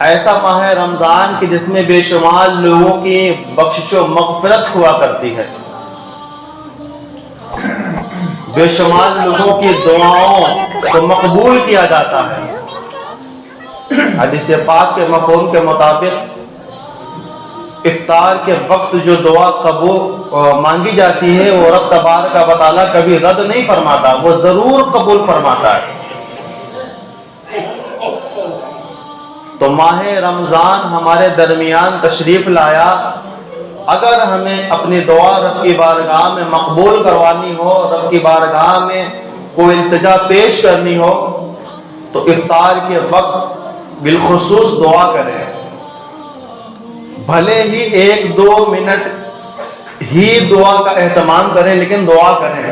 ایسا ماہ رمضان کہ جس میں بے شمار لوگوں کی بخشش و مغفرت ہوا کرتی ہے، بے شمار لوگوں کی دعاؤں کو مقبول کیا جاتا ہے۔ حدیث پاک کے مفہوم کے مطابق افطار کے وقت جو دعا قبول مانگی جاتی ہے وہ رب تبارک و تعالیٰ کبھی رد نہیں فرماتا، وہ ضرور قبول فرماتا ہے۔ تو ماہ رمضان ہمارے درمیان تشریف لایا، اگر ہمیں اپنی دعا رب کی بارگاہ میں مقبول کروانی ہو، رب کی بارگاہ میں کوئی التجا پیش کرنی ہو، تو افطار کے وقت بالخصوص دعا کریں، بھلے ہی 1-2 منٹ ہی دعا کا اہتمام کریں، لیکن دعا کریں۔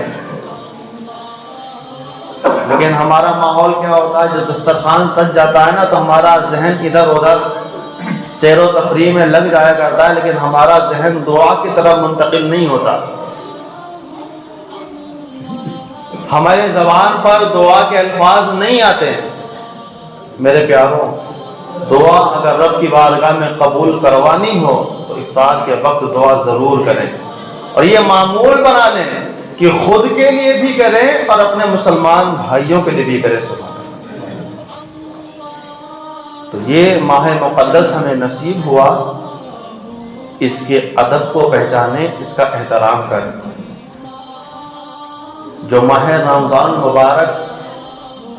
لیکن ہمارا ماحول کیا ہوتا ہے، جو دسترخوان سج جاتا ہے نا تو ہمارا ذہن ادھر ادھر سیر و تفریح میں لگ جایا کرتا ہے، لیکن ہمارا ذہن دعا کی طرف منتقل نہیں ہوتا۔ ہمارے زبان پر دعا کے الفاظ نہیں آتے۔ میرے پیاروں، دعا اگر رب کی بارگاہ میں قبول کروانی ہو تو افطار کے وقت دعا ضرور کریں، اور یہ معمول بنا لیں کہ خود کے لیے بھی کریں اور اپنے مسلمان بھائیوں کے لیے بھی کریں۔ سبحان اللہ۔ تو یہ ماہ مقدس ہمیں نصیب ہوا، اس کے ادب کو پہچانیں، اس کا احترام کریں۔ جو ماہ رمضان مبارک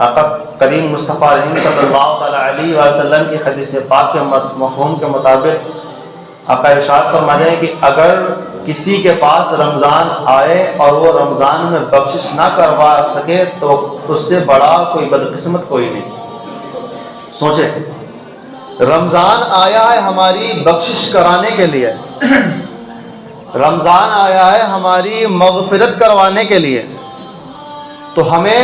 آقا کریم مصطفیٰ صلی اللہ علیہ وسلم کی حدیث پاک کے مفہوم کے مطابق آقا ارشاد فرماتے ہیں کہ اگر کسی کے پاس رمضان آئے اور وہ رمضان میں بخشش نہ کروا سکے تو اس سے بڑا کوئی بدقسمت کوئی نہیں۔ سوچیں، رمضان آیا ہے ہماری بخشش کرانے کے لیے، رمضان آیا ہے ہماری مغفرت کروانے کے لیے، تو ہمیں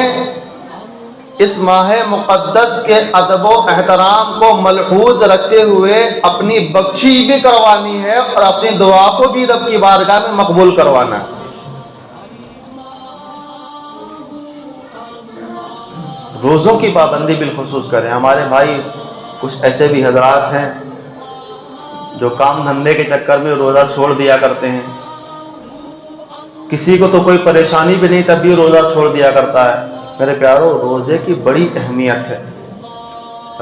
اس ماہ مقدس کے ادب و احترام کو ملحوظ رکھتے ہوئے اپنی بخشش بھی کروانی ہے اور اپنی دعا کو بھی رب کی بارگاہ میں مقبول کروانا ہے۔ روزوں کی پابندی بالخصوص کریں۔ ہمارے بھائی کچھ ایسے بھی حضرات ہیں جو کام دھندے کے چکر میں روزہ چھوڑ دیا کرتے ہیں، کسی کو تو کوئی پریشانی بھی نہیں تب بھی روزہ چھوڑ دیا کرتا ہے۔ میرے پیارو، روزے کی بڑی اہمیت ہے۔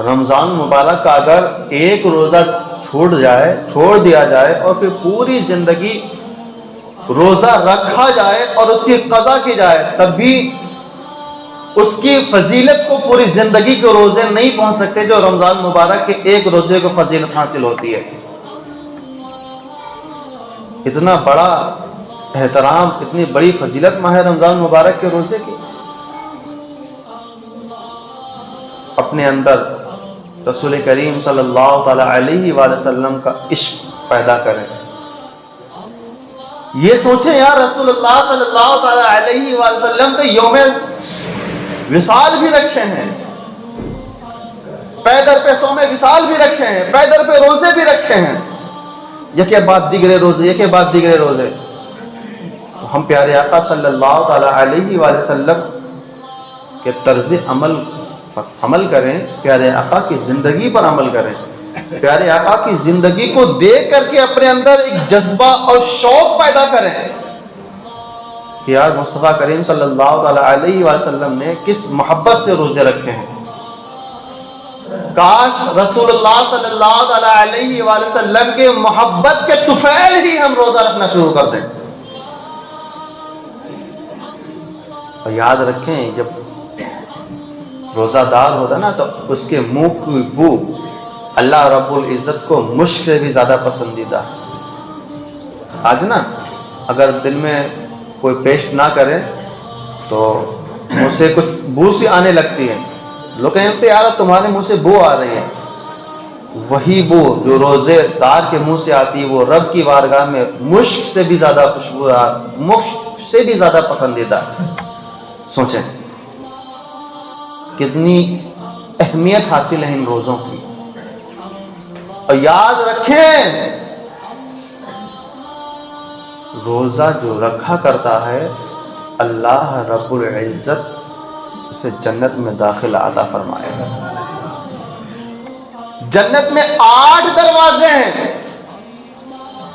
رمضان مبارک کا اگر ایک روزہ چھوڑ دیا جائے اور پھر پوری زندگی روزہ رکھا جائے اور اس کی قضا کی جائے، تب بھی اس کی فضیلت کو پوری زندگی کے روزے نہیں پہنچ سکتے جو رمضان مبارک کے ایک روزے کو فضیلت حاصل ہوتی ہے۔ اتنا بڑا احترام، اتنی بڑی فضیلت ماہ رمضان مبارک کے روزے کی۔ اپنے اندر رسول کریم صلی اللہ تعالی علیہ وآلہ وسلم کا عشق پیدا کریں۔ یہ سوچیں یار، رسول اللہ صلی اللہ تعالی علیہ وآلہ وسلم تو یوم وصال بھی رکھے ہیں، پیدر پہ سوم وصال بھی رکھے ہیں، پیدر پہ روزے بھی رکھے ہیں، یکے بعد دیگرے روزے، یکے بعد دیگرے روزے۔ ہم پیارے آقا صلی اللہ تعالی علیہ وآلہ وسلم کے طرز عمل کریں، پیارے آقا کی زندگی پر عمل کریں، پیارے آقا کی زندگی کو دیکھ کر کے اپنے اندر ایک جذبہ اور شوق پیدا کریں کہ یار مصطفیٰ کریم صلی اللہ تعالی علیہ وآلہ وسلم نے کس محبت سے روزے رکھے ہیں۔ کاش رسول اللہ صلی اللہ تعالی علیہ وآلہ وسلم کے محبت کے طفیل ہی ہم روزہ رکھنا شروع کر دیں۔ اور یاد رکھیں، جب روزہ دار ہوتا نا تو اس کے منہ کی بو اللہ رب العزت کو مشک سے بھی زیادہ پسندیدہ ہے۔ آج نا اگر دل میں کوئی پیسٹ نہ کرے تو منہ سے کچھ بو سی آنے لگتی ہے، لوگ کہتے ہیں یار تمہارے منہ سے بو آ رہی ہے، وہی بو جو روزے دار کے منہ سے آتی ہے وہ رب کی بارگاہ میں مشک سے بھی زیادہ خوشبودار، مشک سے بھی زیادہ پسندیدہ ہے۔ سوچیں کتنی اہمیت حاصل ہے ان روزوں کی۔ اور یاد رکھیں، روزہ جو رکھا کرتا ہے اللہ رب العزت اسے جنت میں داخل عطا فرمائے گا۔ جنت میں 8 دروازے ہیں،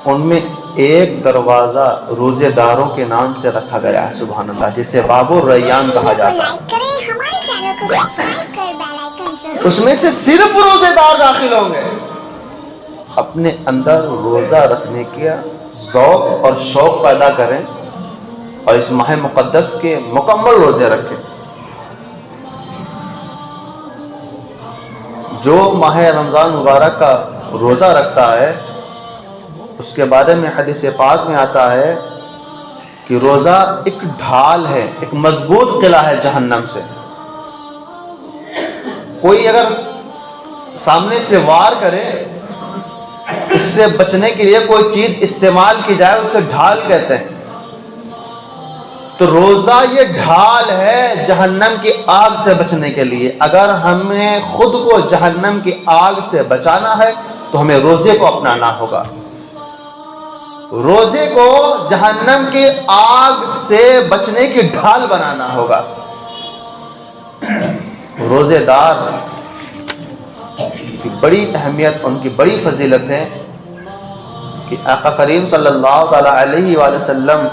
ان میں ایک دروازہ روزے داروں کے نام سے رکھا گیا ہے، سبحان اللہ، جسے باب الریان کہا جاتا ہے۔ لائک کریں، ہمارے چینل کو سبسکرائب کر بیل آئیکن ضرور اس میں سے صرف روزے دار داخل ہوں گے۔ اپنے اندر روزہ رکھنے کا ذوق اور شوق پیدا کریں اور اس ماہ مقدس کے مکمل روزے رکھیں۔ جو ماہ رمضان مبارک کا روزہ رکھتا ہے اس کے بارے میں حدیث پاک میں آتا ہے کہ روزہ ایک ڈھال ہے، ایک مضبوط قلعہ ہے جہنم سے۔ کوئی اگر سامنے سے وار کرے، اس سے بچنے کے لیے کوئی چیز استعمال کی جائے، اسے ڈھال کہتے ہیں۔ تو روزہ یہ ڈھال ہے جہنم کی آگ سے بچنے کے لیے۔ اگر ہمیں خود کو جہنم کی آگ سے بچانا ہے تو ہمیں روزے کو اپنانا ہوگا، روزے کو جہنم کی آگ سے بچنے کی ڈھال بنانا ہوگا۔ روزے دار کی بڑی اہمیت، ان کی بڑی فضیلت ہے کہ آقا کریم صلی اللہ تعالی علیہ وآلہ وسلم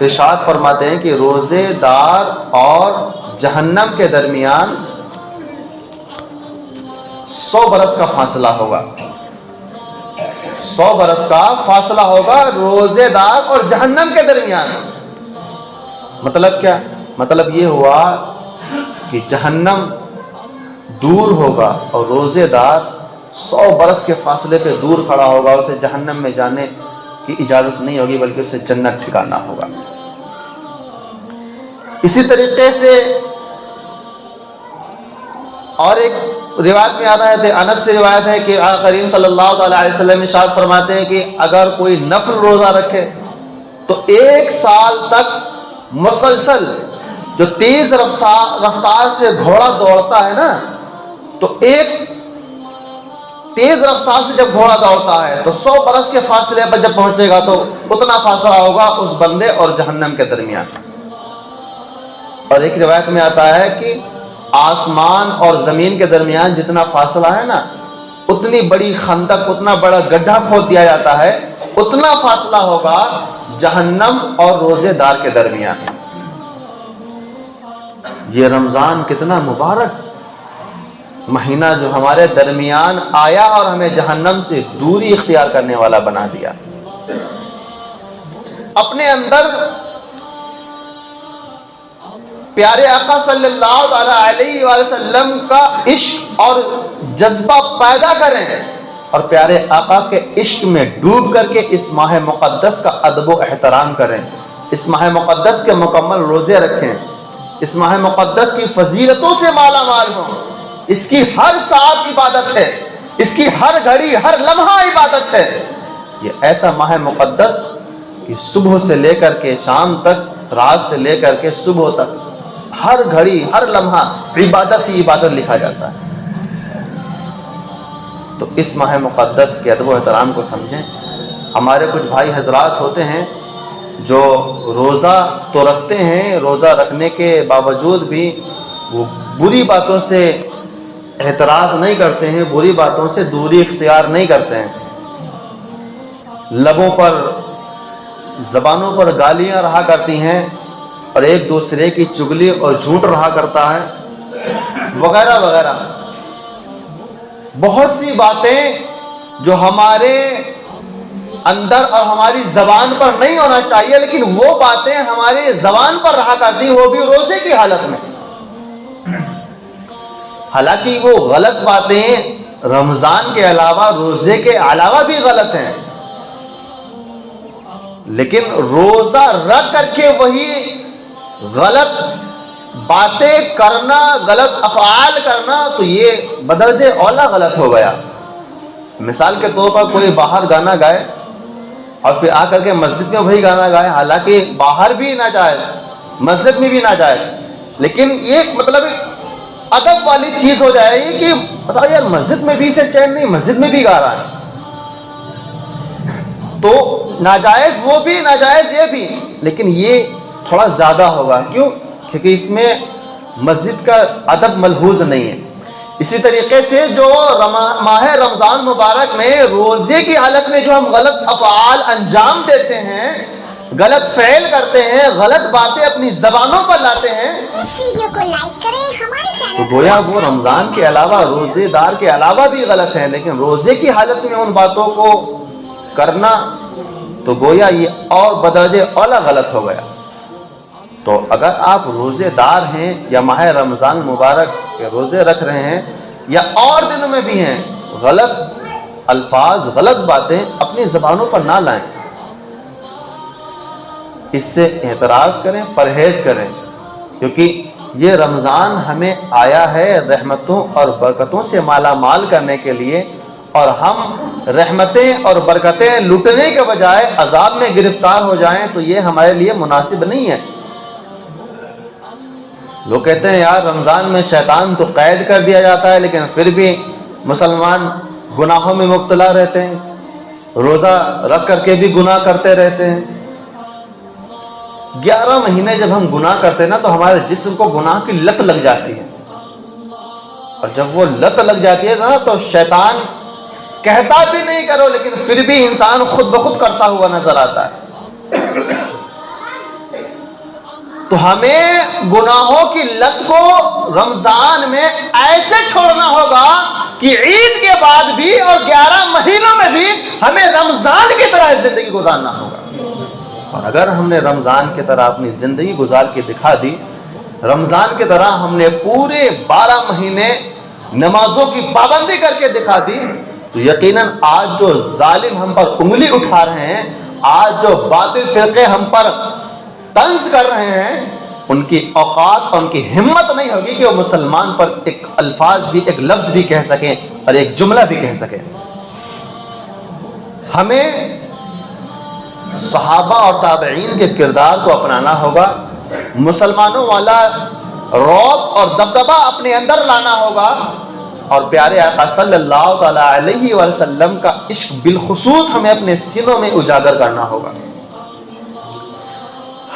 ارشاد فرماتے ہیں کہ روزے دار اور جہنم کے درمیان 100 برس کا فاصلہ ہوگا، 100 برس کا فاصلہ ہوگا روزے دار اور جہنم کے درمیان۔ مطلب کیا؟ مطلب یہ ہوا کہ جہنم دور ہوگا اور روزے دار 100 برس کے فاصلے پہ دور کھڑا ہوگا، اسے جہنم میں جانے کی اجازت نہیں ہوگی بلکہ اسے جنت ٹھکانا ہوگا۔ اسی طریقے سے اور ایک روایت میں آتا ہے، انس سے روایت ہے کہ آقا کریم صلی اللہ تعالی علیہ وسلم ارشاد فرماتے ہیں کہ اگر کوئی نفل روزہ رکھے تو 1 سال تک مسلسل، جو تیز رفتار سے گھوڑا دوڑتا ہے نا، تو ایک تیز رفتار سے جب گھوڑا دوڑتا ہے تو 100 برس کے فاصلے پر جب پہنچے گا تو اتنا فاصلہ ہوگا اس بندے اور جہنم کے درمیان۔ اور ایک روایت میں آتا ہے کہ آسمان اور زمین کے درمیان جتنا فاصلہ ہے نا، اتنی بڑی خندق، اتنا بڑا گڈھا کھود دیا جاتا ہے، اتنا فاصلہ ہوگا جہنم اور روزے دار کے درمیان۔ یہ رمضان کتنا مبارک مہینہ جو ہمارے درمیان آیا اور ہمیں جہنم سے دوری اختیار کرنے والا بنا دیا۔ اپنے اندر پیارے آقا صلی اللہ علیہ وآلہ وسلم کا عشق اور جذبہ پیدا کریں اور پیارے آقا کے عشق میں ڈوب کر کے اس ماہ مقدس کا ادب و احترام کریں، اس ماہ مقدس کے مکمل روزے رکھیں، اس ماہ مقدس کی فضیلتوں سے مالا مال ہوں۔ اس کی ہر ساعت عبادت ہے، اس کی ہر گھڑی، ہر لمحہ عبادت ہے۔ یہ ایسا ماہ مقدس کہ صبح سے لے کر کے شام تک، رات سے لے کر کے صبح تک، ہر گھڑی ہر لمحہ عبادت ہی عبادت لکھا جاتا ہے۔ تو اس ماہ مقدس کے ادب و احترام کو سمجھیں۔ ہمارے کچھ بھائی حضرات ہوتے ہیں جو روزہ تو رکھتے ہیں، روزہ رکھنے کے باوجود بھی وہ بری باتوں سے اعتراض نہیں کرتے ہیں، بری باتوں سے دوری اختیار نہیں کرتے ہیں، لبوں پر، زبانوں پر گالیاں رہا کرتی ہیں اور ایک دوسرے کی چگلی اور جھوٹ رہا کرتا ہے، وغیرہ وغیرہ۔ بہت سی باتیں جو ہمارے اندر اور ہماری زبان پر نہیں ہونا چاہیے، لیکن وہ باتیں ہماری زبان پر رہا کرتی ہیں، وہ بھی روزے کی حالت میں۔ حالانکہ وہ غلط باتیں رمضان کے علاوہ، روزے کے علاوہ بھی غلط ہیں، لیکن روزہ رکھ کر کے وہی غلط باتیں کرنا، غلط افعال کرنا، تو یہ بدرجہ اولا غلط ہو گیا۔ مثال کے طور پر کوئی باہر گانا گائے اور پھر آ کر کے مسجد میں وہی گانا گائے، حالانکہ باہر بھی ناجائز، مسجد میں بھی ناجائز، لیکن یہ مطلب ادب والی چیز ہو جائے گی کہ بتاؤ یار مسجد میں بھی اسے چین نہیں، مسجد میں بھی گا رہا ہے، تو ناجائز وہ بھی، ناجائز یہ بھی، لیکن یہ تھوڑا زیادہ ہوگا۔ کیوں؟ کیونکہ اس میں مسجد کا ادب ملحوظ نہیں ہے۔ اسی طریقے سے جو ماہ رمضان مبارک میں روزے کی حالت میں جو ہم غلط افعال انجام دیتے ہیں، غلط فعل کرتے ہیں، غلط باتیں اپنی زبانوں پر لاتے ہیں، اس ویڈیو کو لائک کریں، ہمارے تو چینل گویا وہ رمضان کے علاوہ، روزے دار کے علاوہ بھی غلط ہے. لیکن روزے کی حالت میں ان باتوں کو کرنا تو گویا یہ اور بدرجہ اولا غلط ہو گیا. تو اگر آپ روزے دار ہیں یا ماہ رمضان مبارک کے روزے رکھ رہے ہیں یا اور دنوں میں بھی ہیں، غلط الفاظ، غلط باتیں اپنی زبانوں پر نہ لائیں. اس سے اعتراض کریں، پرہیز کریں، کیونکہ یہ رمضان ہمیں آیا ہے رحمتوں اور برکتوں سے مالا مال کرنے کے لیے، اور ہم رحمتیں اور برکتیں لوٹنے کے بجائے عذاب میں گرفتار ہو جائیں تو یہ ہمارے لیے مناسب نہیں ہے. لوگ کہتے ہیں یار رمضان میں شیطان تو قید کر دیا جاتا ہے لیکن پھر بھی مسلمان گناہوں میں مبتلا رہتے ہیں، روزہ رکھ کر کے بھی گناہ کرتے رہتے ہیں. 11 مہینے جب ہم گناہ کرتے ہیں نا تو ہمارے جسم کو گناہ کی لت لگ جاتی ہے، اور جب وہ لت لگ جاتی ہے نا تو شیطان کہتا بھی نہیں کرو لیکن پھر بھی انسان خود بخود کرتا ہوا نظر آتا ہے. تو ہمیں گناہوں کی لت کو رمضان میں ایسے چھوڑنا ہوگا کہ عید کے بعد بھی اور 11 مہینوں میں بھی ہمیں رمضان کی طرح زندگی گزارنا ہوگا. اور اگر ہم نے رمضان کی طرح اپنی زندگی گزار کے دکھا دی، رمضان کی طرح ہم نے پورے 12 مہینے نمازوں کی پابندی کر کے دکھا دی، تو یقیناً آج جو ظالم ہم پر انگلی اٹھا رہے ہیں، آج جو باطل فرقے ہم پر طنز کر رہے ہیں، ان کی اوقات اور ان کی ہمت نہیں ہوگی کہ وہ مسلمان پر ایک الفاظ بھی، ایک لفظ بھی کہہ سکیں اور ایک جملہ بھی کہہ سکیں. ہمیں صحابہ اور تابعین کے کردار کو اپنانا ہوگا، مسلمانوں والا رعب اور دبدبہ اپنے اندر لانا ہوگا، اور پیارے آقا صلی اللہ تعالی علیہ وسلم کا عشق بالخصوص ہمیں اپنے سینوں میں اجاگر کرنا ہوگا.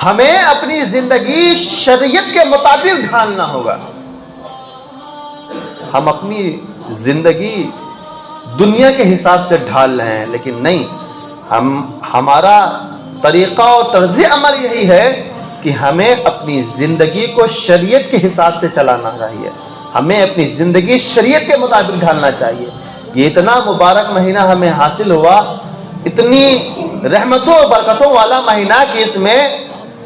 ہمیں اپنی زندگی شریعت کے مطابق ڈھالنا ہوگا. ہم اپنی زندگی دنیا کے حساب سے ڈھال رہے ہیں، لیکن نہیں، ہمارا طریقہ اور طرز عمل یہی ہے کہ ہمیں اپنی زندگی کو شریعت کے حساب سے چلانا چاہیے، ہمیں اپنی زندگی شریعت کے مطابق ڈھالنا چاہیے. یہ اتنا مبارک مہینہ ہمیں حاصل ہوا، اتنی رحمتوں اور برکتوں والا مہینہ کہ اس میں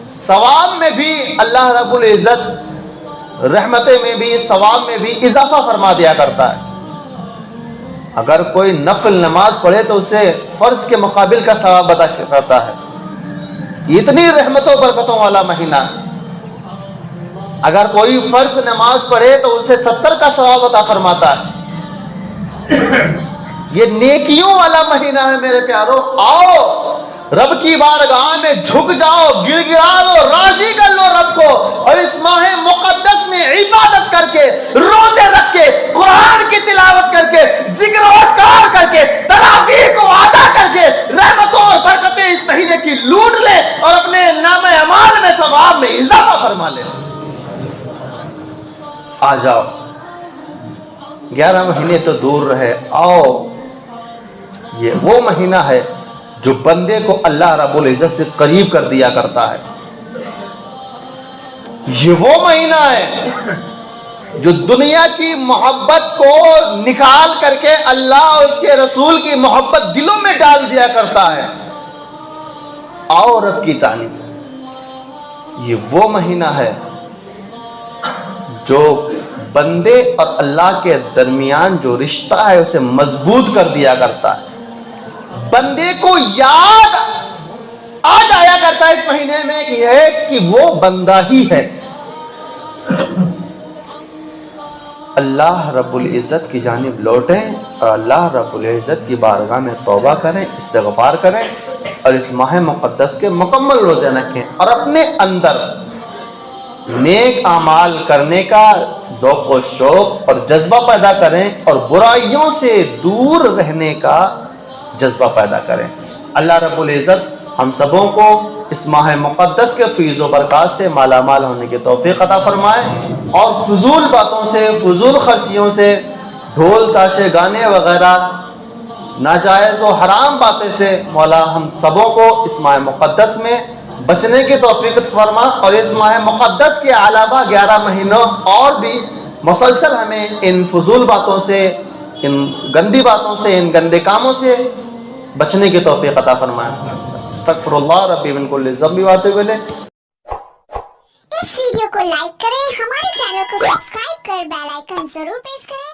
ثواب میں بھی اللہ رب العزت رحمتیں میں بھی، ثواب میں بھی اضافہ فرما دیا کرتا ہے. اگر کوئی نفل نماز پڑھے تو اسے فرض کے مقابل کا ثواب عطا کرتا ہے. اتنی رحمتوں برکتوں والا مہینہ. اگر کوئی فرض نماز پڑھے تو اسے 70 کا ثواب عطا فرماتا ہے. یہ نیکیوں والا مہینہ ہے میرے پیارو. آؤ رب کی بارگاہ میں جھک جاؤ، گر گڑا لو، راضی کر لو رب کو، اور اس ماہ مقدس میں عبادت کر کے، روزے رکھ کے، قرآن کی تلاوت کر کے، ذکر و اذکار کر کے، تراویح کو ادا کر کے رحمتوں اور برکتیں اس مہینے کی لوٹ لے اور اپنے نام اعمال میں ثواب میں اضافہ فرما لے. آ جاؤ، 11 مہینے تو دور رہے، آؤ. یہ وہ مہینہ ہے جو بندے کو اللہ رب العزت سے قریب کر دیا کرتا ہے. یہ وہ مہینہ ہے جو دنیا کی محبت کو نکال کر کے اللہ اور اس کے رسول کی محبت دلوں میں ڈال دیا کرتا ہے. آؤ رب کی تعلیم. یہ وہ مہینہ ہے جو بندے اور اللہ کے درمیان جو رشتہ ہے اسے مضبوط کر دیا کرتا ہے. بندے کو یاد آ جایا کرتا ہے اس مہینے میں کہ وہ بندہ ہی ہے. اللہ رب العزت کی جانب لوٹیں اور اللہ رب العزت کی بارگاہ میں توبہ کریں، استغفار کریں، اور اس ماہ مقدس کے مکمل روزے رکھیں، اور اپنے اندر نیک اعمال کرنے کا ذوق و شوق اور جذبہ پیدا کریں، اور برائیوں سے دور رہنے کا جذبہ پیدا کریں. اللہ رب العزت ہم سبوں کو اس ماہ مقدس کے فیض و برکات سے مالا مال ہونے کی توفیق عطا فرمائے، اور فضول باتوں سے، فضول خرچیوں سے، ڈھول تاشے گانے وغیرہ ناجائز و حرام باتیں سے مولا ہم سبوں کو اس ماہ مقدس میں بچنے کی توفیق فرما، اور اس ماہ مقدس کے علاوہ 11 مہینوں اور بھی مسلسل ہمیں ان فضول باتوں سے، ان گندی باتوں سے، ان گندے کاموں سے بچنے کی توفیق عطا فرمائے۔ استغفر اللہ ربی من کل ذنب واتوب الیہ۔ اس ویڈیو کو لائک کریں، ہمارے چینل کو سبسکرائب کر بیل آئیکن ضرور پریس کریں